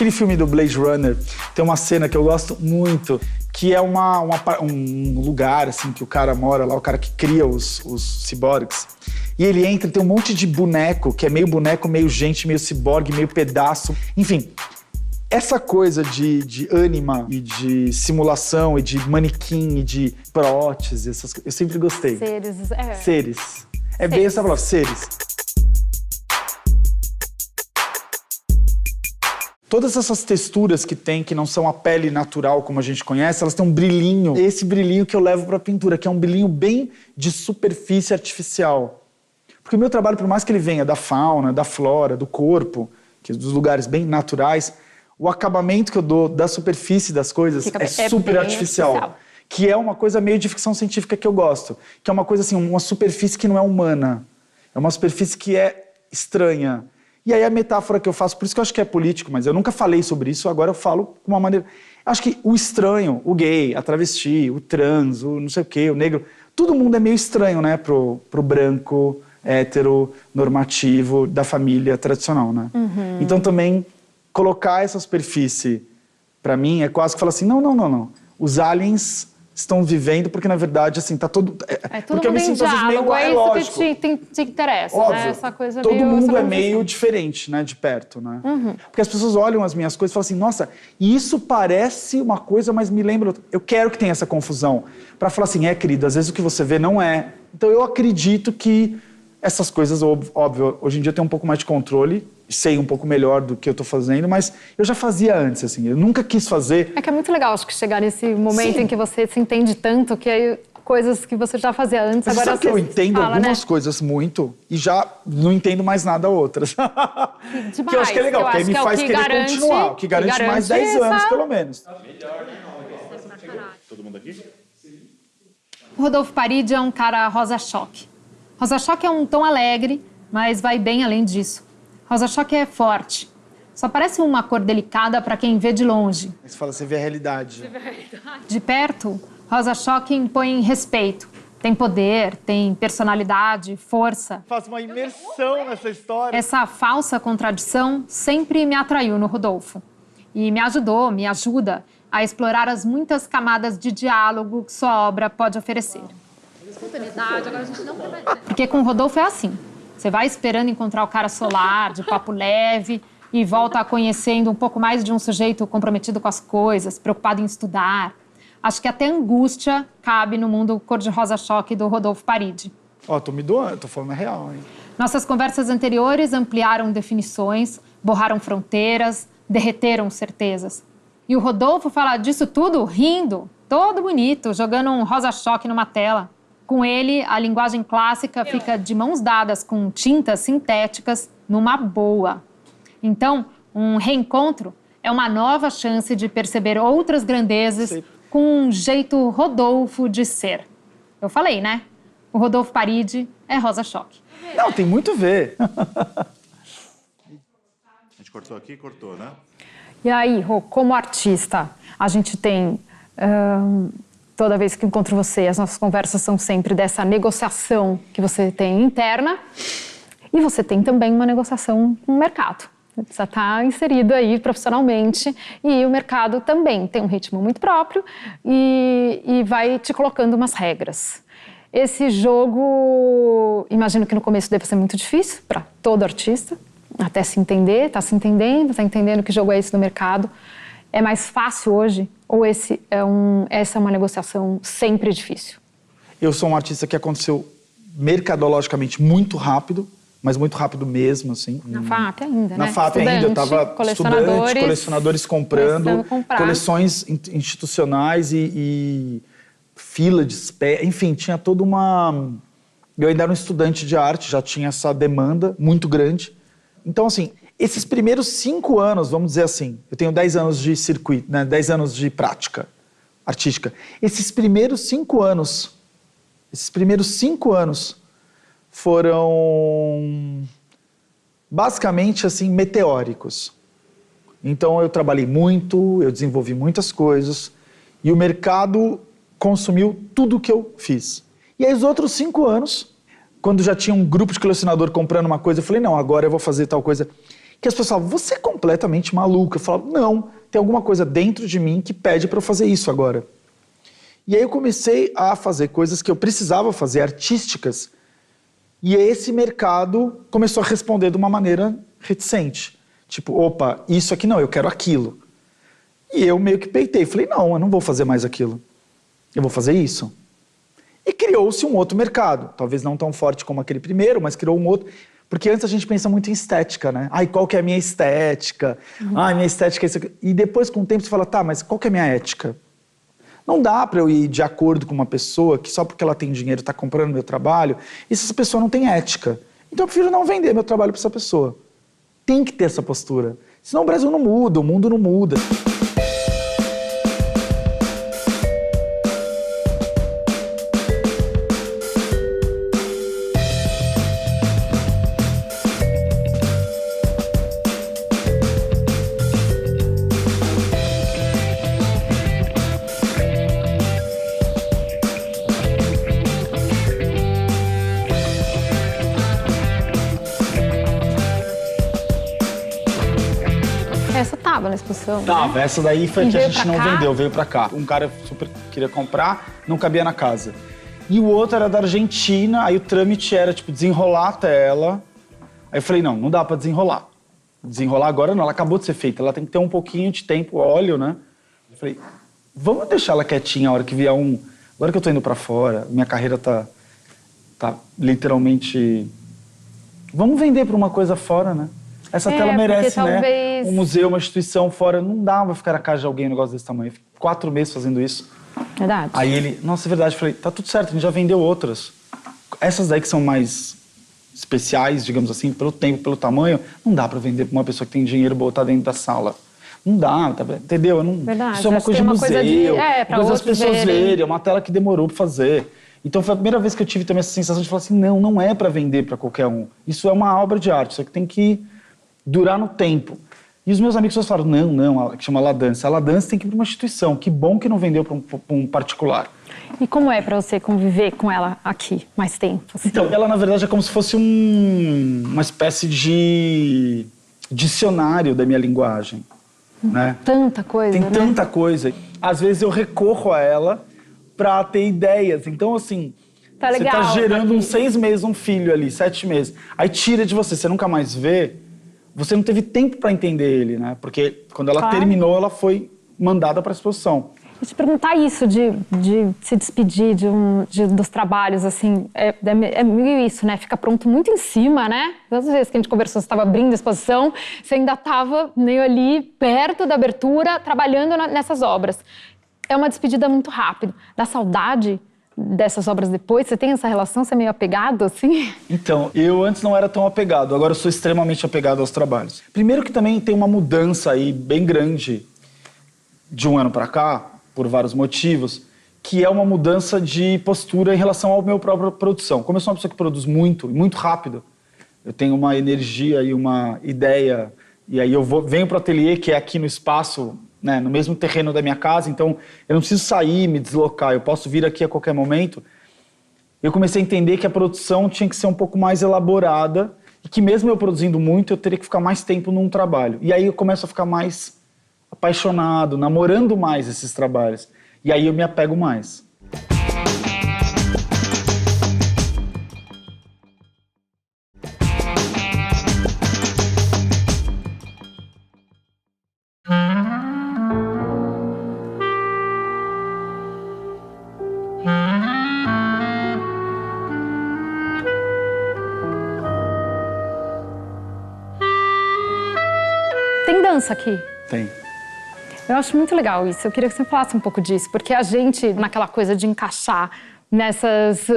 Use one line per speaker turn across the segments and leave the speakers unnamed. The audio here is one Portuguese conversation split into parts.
Aquele filme do Blade Runner, tem uma cena que eu gosto muito, que é um lugar, assim, que o cara mora lá, o cara que cria os ciborgues. E ele entra e tem um monte de boneco, que é meio boneco, meio gente, meio ciborgue, meio pedaço. Enfim, essa coisa de ânima e de simulação e de manequim e de prótese, eu sempre gostei. Seres. É bem essa palavra, seres. Todas essas texturas que tem, que não são a pele natural como a gente conhece, elas têm um brilhinho. É esse brilhinho que eu levo para a pintura, que é um brilhinho bem de superfície artificial. Porque o meu trabalho, por mais que ele venha da fauna, da flora, do corpo, que é dos lugares bem naturais, o acabamento que eu dou da superfície das coisas é super artificial. Que é uma coisa meio de ficção científica que eu gosto. Que é uma coisa assim, uma superfície que não é humana. É uma superfície que é estranha. E aí a metáfora que eu faço, por isso que eu acho que é político, mas eu nunca falei sobre isso, agora eu falo com uma maneira... Acho que o estranho, o gay, a travesti, o trans, o não sei o quê, o negro, todo mundo é meio estranho, né, pro branco, hétero, normativo, da família tradicional, né? Uhum. Então também colocar essa superfície, pra mim, é quase que falar assim, não. Os aliens estão vivendo porque, na verdade, assim, tá todo...
Tudo mundo em diálogo, é isso que te interessa, óbvio, né? Essa coisa
todo mundo é meio diferente, né, de perto, né? Uhum. Porque as pessoas olham as minhas coisas e falam assim, nossa, isso parece uma coisa, mas me lembra... Eu quero que tenha essa confusão. Pra falar assim, querido, às vezes o que você vê não é. Então eu acredito que essas coisas, óbvio, hoje em dia eu tenho um pouco mais de controle, sei um pouco melhor do que eu tô fazendo, mas eu já fazia antes, assim, eu nunca quis fazer...
É que é muito legal, acho que chegar nesse momento em que você se entende tanto, que aí coisas que você já fazia antes,
mas
agora
sabe que eu entendo algumas coisas muito e já não entendo mais nada outras.
Demais,
que eu acho que é legal, porque aí me faz querer continuar, o que garante mais 10 anos, pelo menos.
Melhor, né? Todo mundo aqui?
O Rodolfo Paridi é um cara rosa-choque. Rosa-choque é um tom alegre, mas vai bem além disso. Rosa-choque é forte. Só parece uma cor delicada para quem vê de longe.
Você fala, você vê a realidade.
De perto, rosa-choque impõe respeito. Tem poder, tem personalidade, força.
Faz uma imersão nessa história.
Essa falsa contradição sempre me atraiu no Rodolfo. E me ajuda a explorar as muitas camadas de diálogo que sua obra pode oferecer. Porque com o Rodolfo é assim. Você vai esperando encontrar o cara solar, de papo leve, e volta conhecendo um pouco mais de um sujeito comprometido com as coisas, preocupado em estudar. Acho que até angústia cabe no mundo cor-de-rosa-choque do Rodolfo Paridi.
Tô me doando, tô falando a real, hein?
Nossas conversas anteriores ampliaram definições, borraram fronteiras, derreteram certezas. E o Rodolfo fala disso tudo rindo, todo bonito, jogando um rosa-choque numa tela. Com ele, a linguagem clássica fica de mãos dadas com tintas sintéticas numa boa. Então, um reencontro é uma nova chance de perceber outras grandezas com um jeito Rodolfo de ser. Eu falei, né? O Rodolfo Paridi é rosa-choque.
Não, tem muito a ver.
A gente cortou aqui? Cortou, né?
E aí, Rô, como artista, a gente tem... toda vez que encontro você, as nossas conversas são sempre dessa negociação que você tem interna e você tem também uma negociação com o mercado. Você está inserido aí profissionalmente e o mercado também tem um ritmo muito próprio e vai te colocando umas regras. Esse jogo, imagino que no começo deve ser muito difícil para todo artista, até se entender, está se entendendo, está entendendo que jogo é esse no mercado. É mais fácil hoje ou essa é uma negociação sempre difícil?
Eu sou um artista que aconteceu mercadologicamente muito rápido, mas muito rápido mesmo, assim.
Na FAP ainda, né?
Na FAP ainda, eu estava colecionadores comprando, coleções institucionais e fila de espera, enfim, tinha toda uma... Eu ainda era um estudante de arte, já tinha essa demanda muito grande. Então, assim, esses primeiros 5 anos, vamos dizer assim, eu tenho 10 anos de circuito, né, 10 anos de prática artística. Esses primeiros 5 anos foram basicamente, assim, meteóricos. Então, eu trabalhei muito, eu desenvolvi muitas coisas e o mercado consumiu tudo o que eu fiz. E aí, os outros 5 anos, quando já tinha um grupo de colecionador comprando uma coisa, eu falei, não, agora eu vou fazer tal coisa. que as pessoas falavam, você é completamente maluca. Eu falava, não, tem alguma coisa dentro de mim que pede para eu fazer isso agora. E aí eu comecei a fazer coisas que eu precisava fazer, artísticas, e esse mercado começou a responder de uma maneira reticente. Tipo, opa, isso aqui não, eu quero aquilo. E eu meio que peitei, falei, não, eu não vou fazer mais aquilo. Eu vou fazer isso. E criou-se um outro mercado, talvez não tão forte como aquele primeiro, mas criou um outro. Porque antes a gente pensa muito em estética, né? Ai, qual que é a minha estética? Ai, minha estética é isso aqui. E depois, com o tempo, você fala, tá, mas qual que é a minha ética? Não dá para eu ir de acordo com uma pessoa que só porque ela tem dinheiro está comprando meu trabalho, e se essa pessoa não tem ética. Então eu prefiro não vender meu trabalho para essa pessoa. Tem que ter essa postura. Senão o Brasil não muda, o mundo não muda.
Essa tava na exposição,
Tava,
né?
essa daí foi
E
que a
veio
gente
pra
não
cá?
vendeu, veio pra cá. Um cara super queria comprar, não cabia na casa. E o outro era da Argentina, aí o trâmite era, tipo, desenrolar a tela. Aí eu falei, não dá pra desenrolar. Desenrolar agora não, ela acabou de ser feita, ela tem que ter um pouquinho de tempo, óleo, né? Eu falei, vamos deixar ela quietinha a hora que vier um... Agora que eu tô indo pra fora, minha carreira tá literalmente... Vamos vender pra uma coisa fora, né? Essa tela merece,
talvez...
né? Um museu, uma instituição fora, não dá pra ficar na casa de alguém um negócio desse tamanho. Eu fiquei 4 meses fazendo isso.
Verdade.
Aí ele, nossa, é verdade. Eu falei, tá tudo certo, a gente já vendeu outras. Essas daí que são mais especiais, digamos assim, pelo tempo, pelo tamanho, não dá pra vender pra uma pessoa que tem dinheiro botar dentro da sala. Não dá, entendeu? Eu não,
Verdade.
isso é uma
Acho
coisa
que
de
tem uma
museu,
coisa
coisa
pra
das
outros
pessoas
verem.
verem, é uma tela que demorou pra fazer. Então foi a primeira vez que eu tive também essa sensação de falar assim, não é pra vender pra qualquer um. Isso é uma obra de arte, isso aqui tem que durar no tempo. E os meus amigos falaram, não, que chama La Dança. A La Dança tem que ir pra uma instituição. Que bom que não vendeu pra um particular.
E como é pra você conviver com ela aqui mais tempo? Assim?
Então, ela na verdade é como se fosse uma espécie de dicionário da minha linguagem, né?
Tanta coisa,
Tem
né?
tanta coisa. Às vezes eu recorro a ela pra ter ideias. Então, assim,
Tá
você
legal,
tá gerando
tá aqui.
uns 6 meses um filho ali, 7 meses. Aí tira de você nunca mais vê. Você não teve tempo pra entender ele, né? Porque quando ela
Claro.
terminou, ela foi mandada pra exposição.
E te perguntar isso de se despedir dos trabalhos, assim, é meio isso, né? Fica pronto muito em cima, né? Todas as vezes que a gente conversou, você estava abrindo a exposição, você ainda estava meio ali, perto da abertura, trabalhando nessas obras. É uma despedida muito rápida. Dá saudade dessas obras depois? Você tem essa relação? Você é meio apegado, assim?
Então, eu antes não era tão apegado, agora eu sou extremamente apegado aos trabalhos. Primeiro que também tem uma mudança aí bem grande de um ano pra cá, por vários motivos, que é uma mudança de postura em relação ao meu próprio produção. Como eu sou uma pessoa que produz muito, muito rápido, eu tenho uma energia e uma ideia, e aí eu venho pro ateliê, que é aqui no espaço, né, no mesmo terreno da minha casa, então eu não preciso sair, me deslocar, eu posso vir aqui a qualquer momento. Eu comecei a entender que a produção tinha que ser um pouco mais elaborada e que mesmo eu produzindo muito, eu teria que ficar mais tempo num trabalho. E aí eu começo a ficar mais apaixonado, namorando mais esses trabalhos. E aí eu me apego mais.
Tem dança aqui?
Tem.
Eu acho muito legal isso. Eu queria que você falasse um pouco disso, porque a gente, naquela coisa de encaixar nessas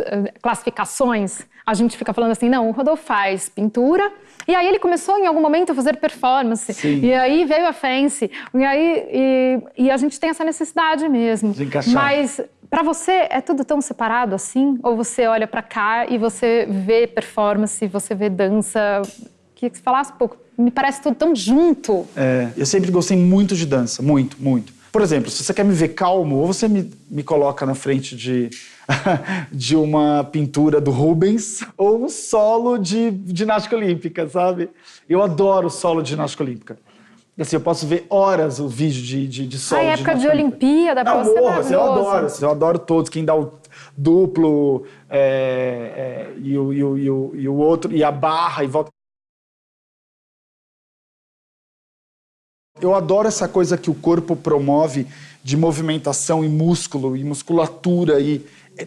classificações, a gente fica falando assim, não, o Rodolfo faz pintura, e aí ele começou em algum momento a fazer performance,
Sim.
e aí veio a Fancy, e a gente tem essa necessidade mesmo.
De encaixar.
Mas pra você é tudo tão separado assim? Ou você olha pra cá e você vê performance, você vê dança? Queria que você falasse um pouco. Me parece tudo tão junto.
Eu sempre gostei muito de dança, muito, muito. Por exemplo, se você quer me ver calmo, ou você me coloca na frente de uma pintura do Rubens, ou um solo de ginástica olímpica, sabe? Eu adoro solo de ginástica olímpica. Assim, eu posso ver horas o vídeo de solo de
época de
ginástica olímpica.
Olimpíada, pra você é maravilhoso.
Eu adoro todos, quem dá o duplo e o outro, e a barra, e volta. Eu adoro essa coisa que o corpo promove de movimentação e músculo e musculatura e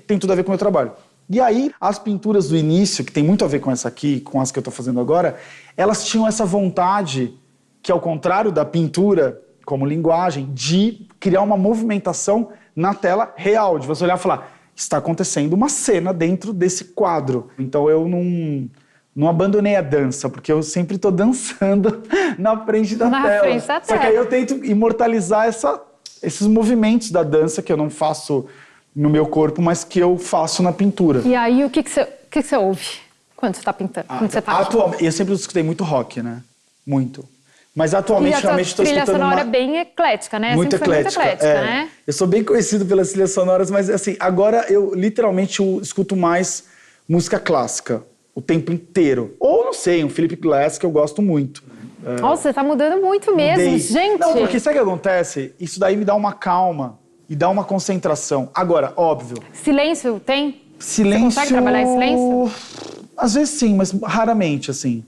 tem tudo a ver com o meu trabalho. E aí, as pinturas do início, que tem muito a ver com essa aqui, com as que eu estou fazendo agora, elas tinham essa vontade, que ao contrário da pintura, como linguagem, de criar uma movimentação na tela real, de você olhar e falar, está acontecendo uma cena dentro desse quadro. Então eu não abandonei a dança, porque eu sempre estou dançando na frente da tela. Só que aí eu tento imortalizar esses movimentos da dança que eu não faço no meu corpo, mas que eu faço na pintura.
E aí, o que você ouve quando você está pintando? Quando você tá
atualmente, eu sempre escutei muito rock, né? Muito. Mas atualmente, realmente, estou escutando
trilha sonora é bem eclética, né?
Muito eclética,
né?
Eu sou bem conhecido pelas trilhas sonoras, mas assim, agora eu literalmente escuto mais música clássica. O tempo inteiro. Ou, não sei, um Philip Glass que eu gosto muito.
Nossa, você tá mudando muito mesmo, gente.
Não, porque sabe o que acontece? Isso daí me dá uma calma e dá uma concentração. Agora, óbvio...
Silêncio tem?
Silêncio...
Você consegue trabalhar em silêncio?
Às vezes sim, mas raramente, assim.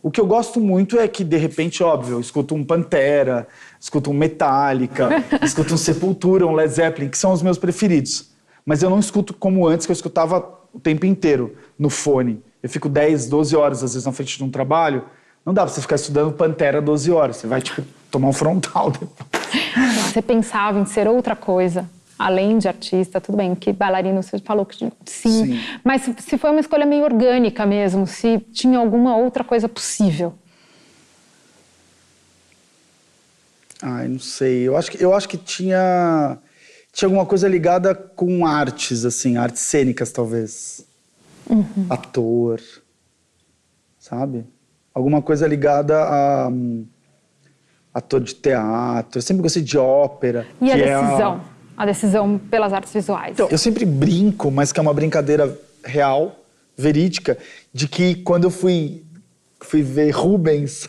O que eu gosto muito é que, de repente, óbvio, eu escuto um Pantera, escuto um Metallica, escuto um Sepultura, um Led Zeppelin, que são os meus preferidos. Mas eu não escuto como antes, que eu escutava o tempo inteiro no fone. Eu fico 10, 12 horas, às vezes, na frente de um trabalho. Não dá pra você ficar estudando Pantera 12 horas. Você vai, tomar um frontal depois.
Você pensava em ser outra coisa, além de artista, tudo bem, que bailarino você falou que sim. Mas se foi uma escolha meio orgânica mesmo, se tinha alguma outra coisa possível?
Ai, não sei. Eu acho que tinha alguma coisa ligada com artes, assim, artes cênicas, talvez. Ator, sabe? Alguma coisa ligada a ator de teatro. Eu sempre gostei de ópera.
E a decisão? A decisão pelas artes visuais?
Então, eu sempre brinco, mas que é uma brincadeira real, verídica, de que quando eu fui ver Rubens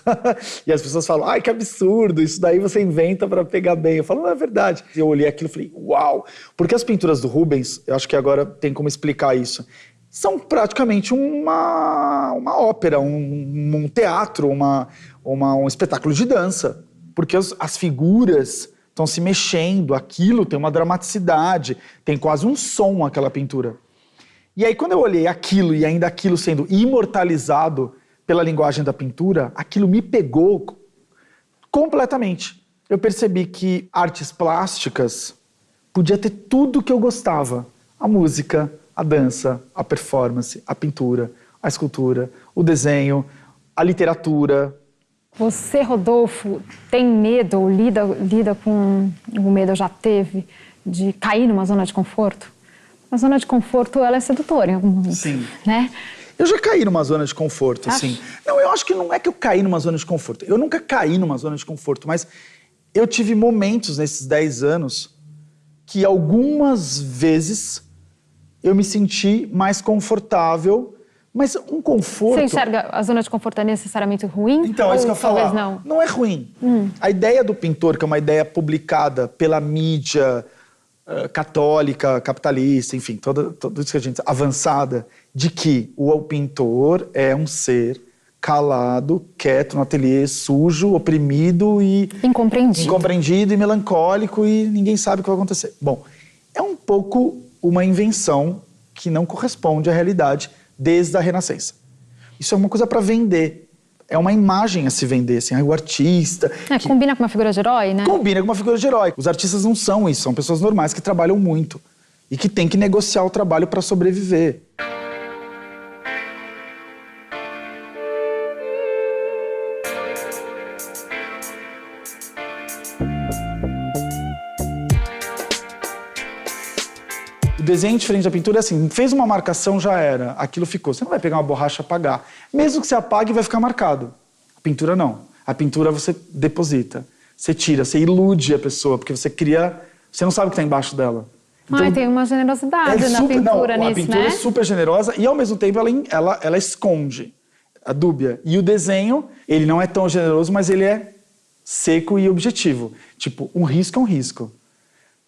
e as pessoas falam, ai, que absurdo, isso daí você inventa para pegar bem. Eu falo, não é verdade. Eu olhei aquilo e falei, uau! Porque as pinturas do Rubens, eu acho que agora tem como explicar isso, são praticamente uma ópera, um teatro, um espetáculo de dança. Porque as figuras estão se mexendo, aquilo tem uma dramaticidade, tem quase um som aquela pintura. E aí quando eu olhei aquilo e ainda aquilo sendo imortalizado pela linguagem da pintura, aquilo me pegou completamente. Eu percebi que artes plásticas podia ter tudo que eu gostava. A música, a dança, a performance, a pintura, a escultura, o desenho, a literatura.
Você, Rodolfo, tem medo ou lida com o medo, já teve, de cair numa zona de conforto? A zona de conforto, ela é sedutora em algum momento.
Sim.
Né?
Eu já caí numa zona de conforto, assim. Não, eu acho que não é que eu caí numa zona de conforto. Eu nunca caí numa zona de conforto, mas eu tive momentos nesses 10 anos que algumas vezes eu me senti mais confortável, mas um conforto...
Você enxerga a zona de conforto é necessariamente ruim?
Então, é isso que eu ia falar.
Não.
Não é ruim. A ideia do pintor, que é uma ideia publicada pela mídia católica, capitalista, enfim, tudo isso que a gente... avançada, de que o pintor é um ser calado, quieto, no ateliê, sujo, oprimido e... Incompreendido e melancólico e ninguém sabe o que vai acontecer. Bom, é um pouco uma invenção que não corresponde à realidade desde a Renascença. Isso é uma coisa para vender. É uma imagem a se vender, assim, o artista...
Combina com uma figura de herói, né?
Combina com uma figura de herói. Os artistas não são isso, são pessoas normais que trabalham muito e que têm que negociar o trabalho para sobreviver. O desenho diferente da pintura é assim, fez uma marcação, já era, aquilo ficou. Você não vai pegar uma borracha e apagar. Mesmo que você apague, vai ficar marcado. A pintura não. A pintura você deposita. Você tira, você ilude a pessoa, porque você cria... Você não sabe o que está embaixo dela.
Ai, tem uma generosidade na pintura nisso,
a pintura
né?
é super generosa e, ao mesmo tempo, ela esconde a dúbia. E o desenho, ele não é tão generoso, mas ele é seco e objetivo. Tipo, um risco é um risco.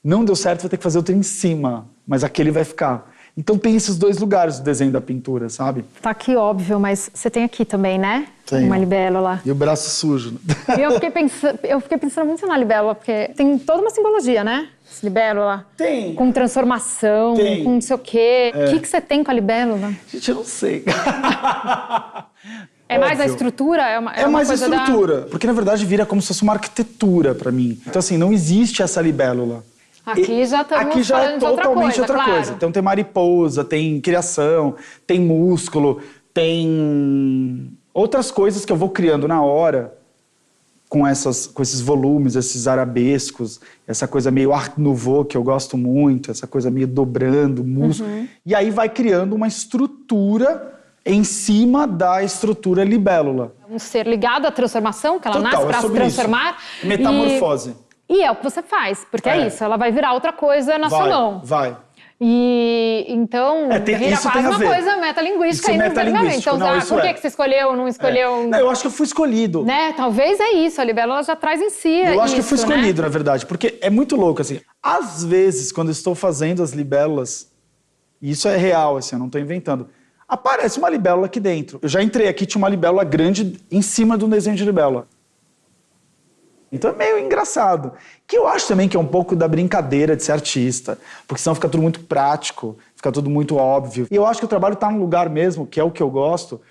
Não deu certo, vai ter que fazer outro em cima, mas aquele vai ficar. Então tem esses dois lugares do desenho da pintura, sabe?
Tá aqui, óbvio, mas você tem aqui também, né?
Tenho.
Uma libélula.
E o braço sujo.
E eu fiquei pensando muito na libélula, porque tem toda uma simbologia, né? Essa libélula.
Tem.
Com transformação,
Tem.
com não sei o quê. O que você tem com a libélula?
Gente, eu não sei.
É mais a
Óbvio.
estrutura? É uma
mais a
coisa
estrutura, porque na verdade vira como se fosse uma arquitetura pra mim. Então assim, não existe essa libélula.
Aqui já estamos
Aqui já
falando
é
de outra
totalmente
coisa,
outra
claro.
coisa. Então tem mariposa, tem criação, tem músculo, tem outras coisas que eu vou criando na hora com esses volumes, esses arabescos, essa coisa meio Art Nouveau que eu gosto muito, essa coisa meio dobrando, músculo. E aí vai criando uma estrutura em cima da estrutura libélula.
Um ser ligado à transformação, que ela
Total,
nasce
é
para se
sobre
transformar.
isso. Metamorfose.
E é o que você faz, porque é isso, ela vai virar outra coisa na sua mão.
Vai.
E então vira
isso
quase
tem a
uma
ver.
coisa metalinguística
Isso é
aí no verdadeiro.
metalinguístico,
Então,
não, isso
por
é.
que você escolheu, não escolheu?
Não, eu acho que eu fui escolhido.
Né? Talvez é isso, a libélula já traz em si
Eu acho que eu fui
isso,
escolhido,
né?
na verdade, porque é muito louco, assim. Às vezes, quando eu estou fazendo as libélulas, e isso é real, assim, eu não estou inventando, aparece uma libélula aqui dentro. Eu já entrei aqui, tinha uma libélula grande em cima de um desenho de libélula. Então é meio engraçado. Que eu acho também que é um pouco da brincadeira de ser artista, porque senão fica tudo muito prático, fica tudo muito óbvio. E eu acho que o trabalho está num lugar mesmo, que é o que eu gosto,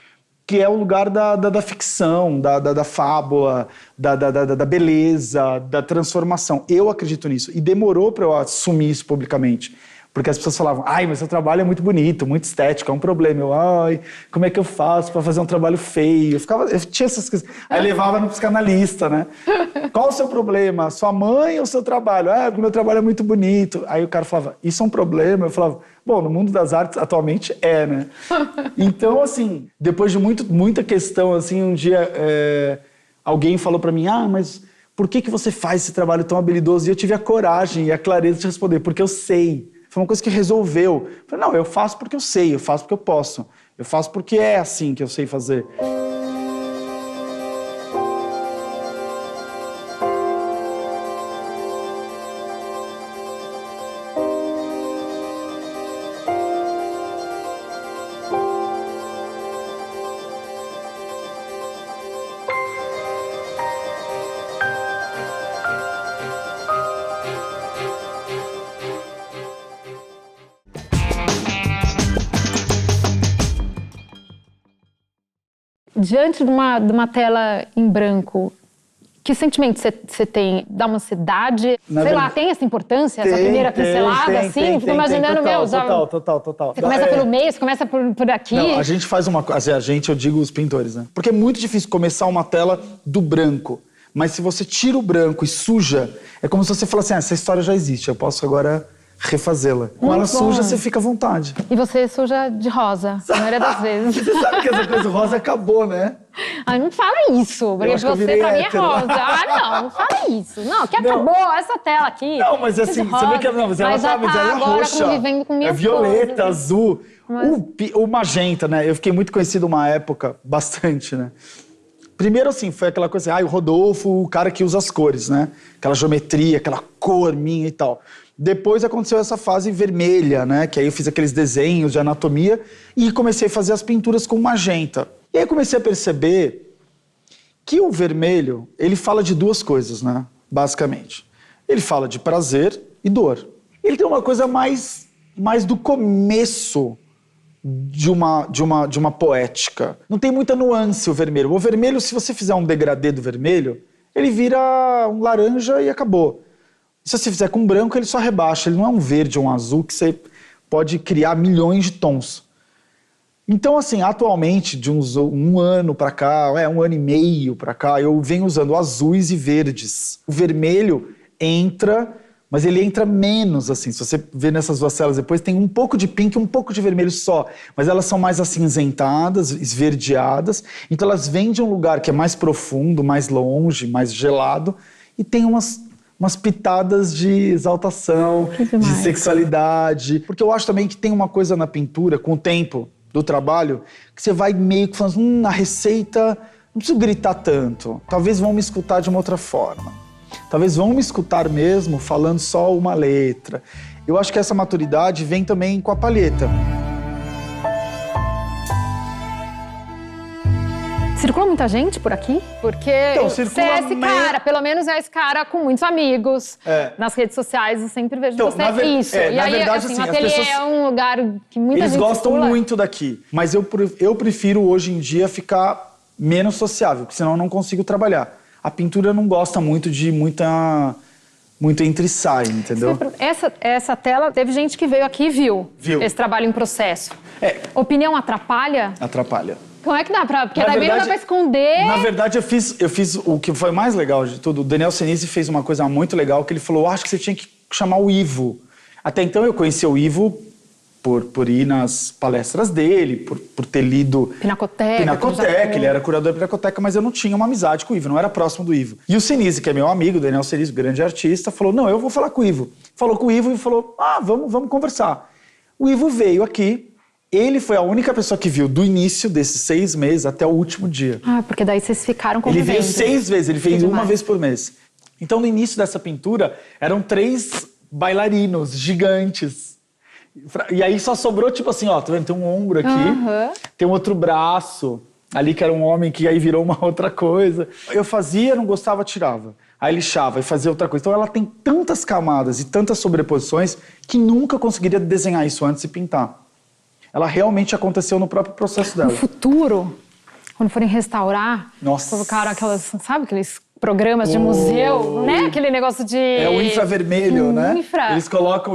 que é o lugar da ficção, da fábula, da beleza, da transformação. Eu acredito nisso. E demorou para eu assumir isso publicamente. Porque as pessoas falavam, ai, mas seu trabalho é muito bonito, muito estético, é um problema. Eu, ai, como é que eu faço para fazer um trabalho feio? Eu tinha essas coisas. Aí levava no psicanalista, né? Qual o seu problema? Sua mãe ou seu trabalho? Ah, porque meu trabalho é muito bonito. Aí o cara falava, isso é um problema? Eu falava, bom, no mundo das artes atualmente é, né? Então, assim, depois de muita questão, assim, um dia alguém falou para mim, mas por que você faz esse trabalho tão habilidoso? E eu tive a coragem e a clareza de responder, porque eu sei. Foi uma coisa que resolveu. Eu falei, não, eu faço porque eu sei, eu faço porque eu posso. Eu faço porque é assim que eu sei fazer.
Diante de uma tela em branco, que sentimento você tem? Dá uma ansiedade? Sei lá, tem essa importância, essa primeira pincelada, assim? Fico imaginando,
Total.
Você começa pelo meio, você começa por aqui.
Não, a gente faz uma coisa, eu digo os pintores, né? Porque é muito difícil começar uma tela do branco. Mas se você tira o branco e suja, é como se você falasse assim, essa história já existe, eu posso agora refazê-la. Com ela suja, você fica à vontade.
E você suja de rosa, a maioria das vezes.
Você sabe que essa coisa rosa acabou, né?
Ai, não fala isso, porque você pra mim é rosa. Não fala isso. Não, que acabou essa tela aqui.
Não, mas assim, você vê que mas ela sabe, mas ela é
agora
roxa.
Convivendo com minhas
é violeta,
coisas.
azul. O magenta, né? Eu fiquei muito conhecido uma época, bastante, né? Primeiro, assim, foi aquela coisa assim, o Rodolfo, o cara que usa as cores, né? Aquela geometria, aquela cor minha e tal. Depois aconteceu essa fase vermelha, né? Que aí eu fiz aqueles desenhos de anatomia e comecei a fazer as pinturas com magenta. E aí eu comecei a perceber que o vermelho, ele fala de duas coisas, né? Basicamente. Ele fala de prazer e dor. Ele tem uma coisa mais do começo de uma poética. Não tem muita nuance o vermelho. O vermelho, se você fizer um degradê do vermelho, ele vira um laranja e acabou. Se você fizer com branco, ele só rebaixa. Ele não é um verde ou um azul que você pode criar milhões de tons. Então, assim, atualmente, de um ano pra cá, um ano e meio pra cá, eu venho usando azuis e verdes. O vermelho entra, mas ele entra menos, assim. Se você ver nessas duas telas depois, tem um pouco de pink e um pouco de vermelho só. Mas elas são mais acinzentadas, esverdeadas. Então elas vêm de um lugar que é mais profundo, mais longe, mais gelado. e tem umas pitadas de exaltação, de sexualidade. Porque eu acho também que tem uma coisa na pintura, com o tempo do trabalho, que você vai meio que falando, a receita, não preciso gritar tanto. Talvez vão me escutar de uma outra forma. Talvez vão me escutar mesmo falando só uma letra. Eu acho que essa maturidade vem também com a palheta.
Circula muita gente por aqui? Porque
Então,
você
circula
é esse cara, pelo menos é esse cara com muitos amigos. Nas redes sociais eu sempre vejo
Então,
você isso. E
na
aí,
verdade,
assim,
assim,
o
as
ateliê
pessoas-
é um lugar que muita
Eles
gente
gostam
circula.
muito daqui, mas eu prefiro hoje em dia ficar menos sociável, porque senão eu não consigo trabalhar. A pintura não gosta muito de muito entre e sai, entendeu?
Essa tela, teve gente que veio aqui e viu
Viu.
esse trabalho em processo. Opinião atrapalha?
Atrapalha.
Como é que dá pra... Porque
Na
também não dá
verdade-
pra esconder.
Na verdade, eu fiz o que foi mais legal de tudo. O Daniel Senise fez uma coisa muito legal, que ele falou, acho que você tinha que chamar o Ivo. Até então eu conhecia o Ivo por ir nas palestras dele, por ter lido...
Pinacoteca.
Ele era curador da Pinacoteca, mas eu não tinha uma amizade com o Ivo, não era próximo do Ivo. E o Senise, que é meu amigo, o Daniel Senise, grande artista, falou, não, eu vou falar com o Ivo. Falou com o Ivo e falou, vamos conversar. O Ivo veio aqui, ele foi a única pessoa que viu do início desses 6 meses até o último dia.
Porque daí vocês ficaram
Ele
convivendo.
veio 6 vezes, ele fez
Que
uma
demais.
vez por mês. Então, no início dessa pintura, eram 3 bailarinos gigantes. E aí só sobrou, tipo assim, ó, tá vendo? Tem um ombro aqui, tem um outro braço, ali que era um homem que aí virou uma outra coisa. Eu fazia, não gostava, tirava. Aí lixava e fazia outra coisa. Então ela tem tantas camadas e tantas sobreposições que nunca conseguiria desenhar isso antes de pintar. Ela realmente aconteceu no próprio processo dela.
No futuro, quando forem restaurar,
Nossa.
colocaram aqueles programas de museu, né? Aquele negócio de...
É o infravermelho, né?
Infra.
Eles colocam...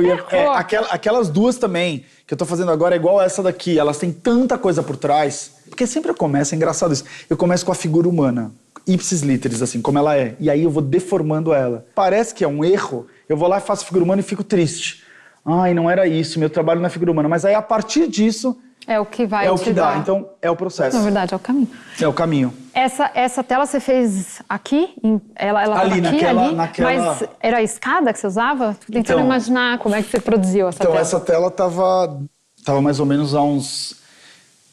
aquelas duas também, que eu tô fazendo agora, é igual essa daqui. Elas têm tanta coisa por trás. Porque sempre eu começo, é engraçado isso. Eu começo com a figura humana, ipsis literis, assim, como ela é. E aí eu vou deformando ela. Parece que é um erro, eu vou lá e faço a figura humana e fico triste. Ai, não era isso, meu trabalho na figura humana. Mas aí, a partir disso...
É o que vai
É o que
ativar.
dá, então é o processo.
Na verdade, é o caminho.
É o caminho.
Essa tela você fez aqui? Ela
Ali,
tava aqui,
naquela-
Mas era a escada que você usava? Tô tentando
Então-
imaginar como é que você produziu essa
Então,
tela.
essa tela tava mais ou menos a uns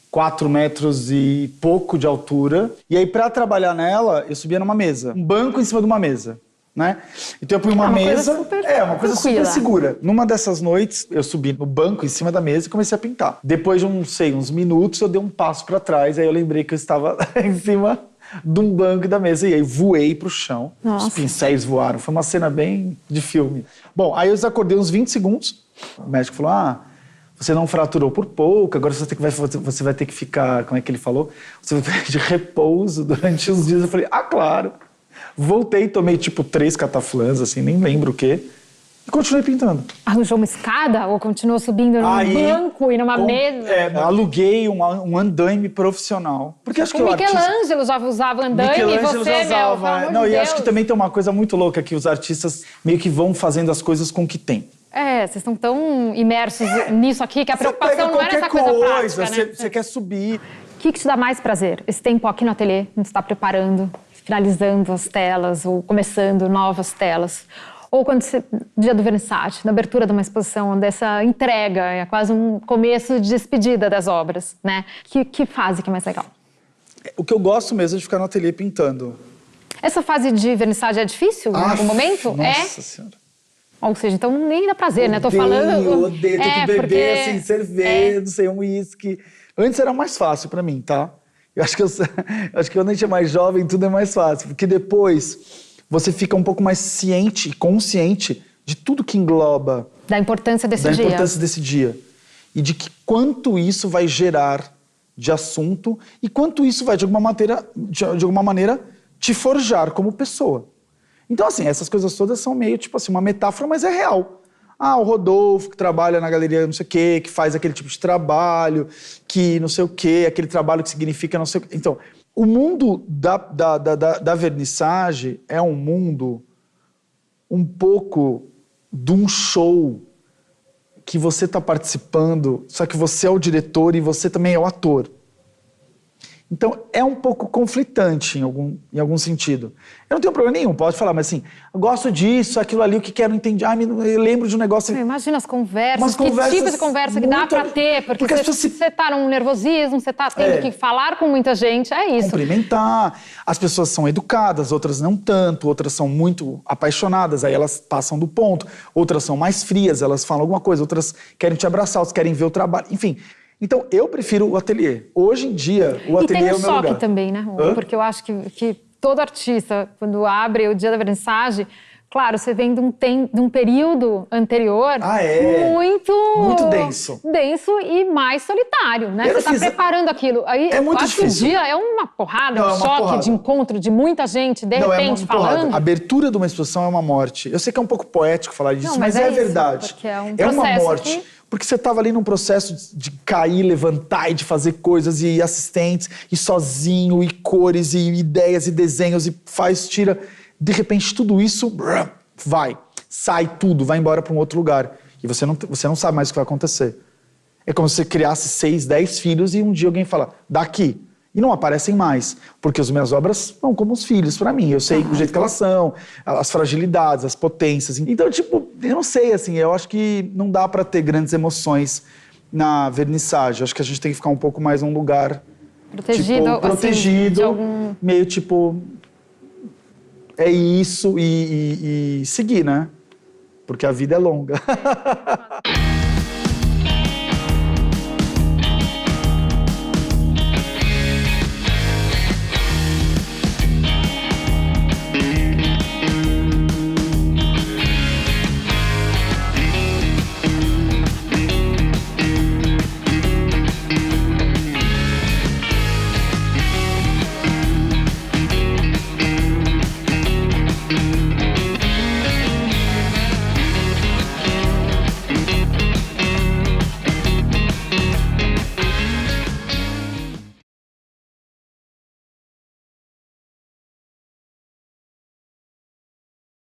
4 metros e pouco de altura. E aí, pra trabalhar nela, eu subia numa mesa. Um banco em cima de uma mesa, né? Então, eu punha uma
coisa
mesa...
super
uma coisa
tranquila.
super segura. Numa dessas noites, eu subi no banco em cima da mesa e comecei a pintar. Depois de, uns minutos, eu dei um passo pra trás. Aí eu lembrei que eu estava em cima de um banco da mesa. E aí, voei pro chão.
Nossa.
Os pincéis voaram. Foi uma cena bem de filme. Bom, aí eu acordei uns 20 segundos. O médico falou, você não fraturou por pouco, agora você vai ter que ficar, como é que ele falou? Você vai ter de repouso durante uns dias. Eu falei, claro. Voltei, tomei tipo 3 cataflãs, assim, nem lembro o quê. E continuei pintando.
Arranjou uma escada ou continuou subindo num banco e numa mesa?
Aluguei um andaime profissional. Porque acho que
O Michelangelo já usava andaime e
Michelangelo
você,
já usava.
pelo amor
Não,
de
e
Deus.
acho que também tem uma coisa muito louca que os artistas meio que vão fazendo as coisas com o que tem.
Vocês estão tão imersos nisso aqui que a preocupação não era essa coisa prática, né?
Você quer subir.
O que te dá mais prazer? Esse tempo aqui no ateliê, quando você está preparando, finalizando as telas ou começando novas telas? Ou quando você, dia do vernissage, na abertura de uma exposição, dessa entrega, é quase um começo de despedida das obras, né? Que fase que é mais legal?
O que eu gosto mesmo é de ficar no ateliê pintando.
Essa fase de vernissage é difícil em algum momento?
Nossa Senhora.
Ou seja, então nem dá prazer, né? Tô falando...
Eu odeio, tem que beber
porque...
assim, cerveja, não sei, um uísque. Antes era mais fácil pra mim, tá? Eu acho que quando a gente é mais jovem, tudo é mais fácil. Porque depois você fica um pouco mais ciente e consciente de tudo que engloba...
Da importância desse dia.
Da importância desse dia. E de que quanto isso vai gerar de assunto e quanto isso vai, de alguma maneira, te forjar como pessoa. Então, assim, essas coisas todas são meio, tipo assim, uma metáfora, mas é real. O Rodolfo, que trabalha na galeria não sei o quê, que faz aquele tipo de trabalho, que não sei o quê, aquele trabalho que significa não sei o quê. Então, o mundo da vernissage é um mundo um pouco de um show que você está participando, só que você é o diretor e você também é o ator. Então, é um pouco conflitante em algum sentido. Eu não tenho problema nenhum, pode falar, mas assim, eu gosto disso, aquilo ali, o que quero entender. Eu lembro de um negócio...
Imagina as conversas, que tipo de conversa que dá pra ter, porque você tá num nervosismo, você tá tendo que falar com muita gente, é isso.
Cumprimentar. As pessoas são educadas, outras não tanto, outras são muito apaixonadas, aí elas passam do ponto. Outras são mais frias, elas falam alguma coisa, outras querem te abraçar, outras querem ver o trabalho, enfim... Então, eu prefiro o ateliê. Hoje em dia, o ateliê é o meu lugar.
E tem o choque também, né, Rô? Porque eu acho que todo artista, quando abre o dia da vernissage, claro, você vem de um período anterior muito
denso.
Denso e mais solitário, né? Você está preparando aquilo. Aí,
é muito difícil.
Que o dia é uma porrada, um choque de encontro de muita gente, de repente, falando.
A abertura de uma exposição é uma morte. Eu sei que é um pouco poético falar disso, mas é verdade.
Porque é
uma morte. Porque você estava ali num processo de cair, levantar e de fazer coisas, e assistentes, e sozinho, e cores, e ideias, e desenhos, e faz, tira. De repente, tudo isso sai tudo, vai embora para um outro lugar. E você não sabe mais o que vai acontecer. É como se você criasse 6, 10 filhos e um dia alguém fala, daqui. E não aparecem mais, porque as minhas obras são como os filhos para mim. Eu sei o jeito que elas são, as fragilidades, as potências. Então, tipo, eu não sei, assim, eu acho que não dá para ter grandes emoções na vernissage. Eu acho que a gente tem que ficar um pouco mais num lugar...
Protegido,
tipo, protegido,
assim,
meio tipo... É isso e seguir, né? Porque a vida é longa.